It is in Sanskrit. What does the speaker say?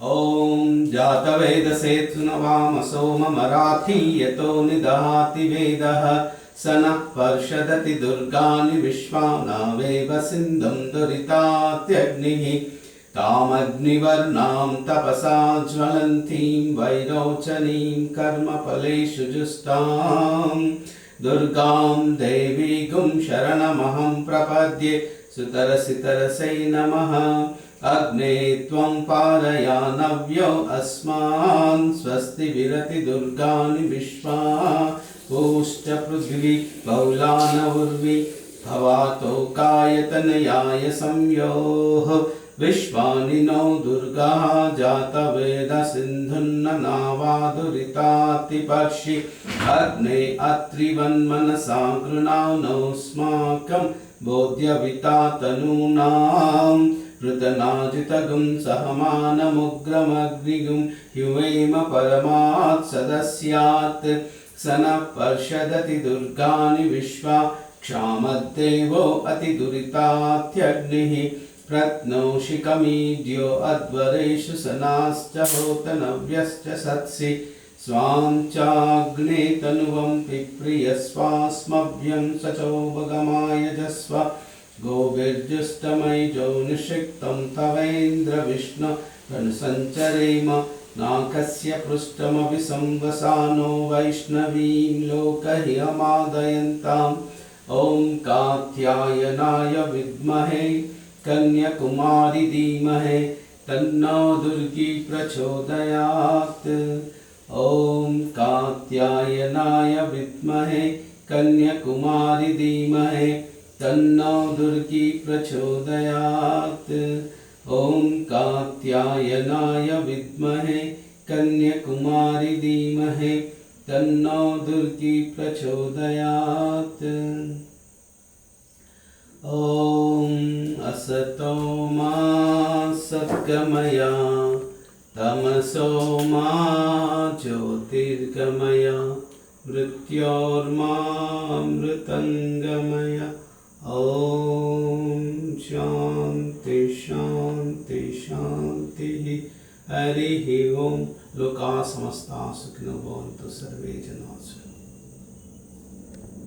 ॐ जातवेदसे सुनवामसो मराठी यतो निदहाति वेदः स नः पर्षदति दुर्गाणि विश्वानावेव सिन्धुं दुरितात्यग्निः तामग्निवर्णां तपसा ज्वलन्तीं वैरोचनीं कर्मफलेषु जुष्टां दुर्गां देवीगुं शरणमहं प्रपद्ये सुतरसितरसै नमः। अग्ने त्वं पारयानव्यो अस्मान् स्वस्ति विरति दुर्गाणि विश्वा पूश्च पृथिवी बहुलानवुर्वी भवातोकायतनयाय संयोः विश्वानि नो दुर्गाः जातवेदसिन्धुन्ननावादुरितातिपर्षि अग्ने अत्रिवन्मनसा गृणानोऽस्माकं बोध्यविता तनूनां ऋतनाजितगुं सहमानमुग्रमग्निगुं युवेम परमात् सदस्यात् स नः पर्षदति दुर्गाणि विश्वा क्षामद्देवो अतिदुरितात्यग्निः प्रत्नोषिकमीड्यो अध्वरेषु सनाश्च होतनव्यश्च सत्सि स्वां चाग्ने तनुवं पिप्रियस्वास्मभ्यं सचोभगमायजस्व गोभिर्जुष्टमैजो निषिक्तं तवेन्द्र विष्णु तनुसञ्चरेम नाकस्य पृष्ठमपि संवसानो वैष्णवीं लोकहियमादयन्ताम् ॐ कात्यायनाय विद्महे कन्याकुमारी धीमहि तन्नो दुर्गी प्रचोदयात्। ॐ कात्यायनाय विद्महे कन्याकुमारी धीमहि तन्नो दुर्गी प्रचोदयात्। ॐ कात्यायनाय विद्महे कन्याकुमारी धीमहि तन्नो दुर्गी प्रचोदयात्। ॐ असतो मा सद्गमय तमसो मा ज्योतिर्गमय मृत्योर्मामृतङ्गमय। ॐ शान्ति शान्ति शान्तिः। हरिः ओम्। लोकाः समस्ताः सुखिनो भवन्तु सर्वे जनाः।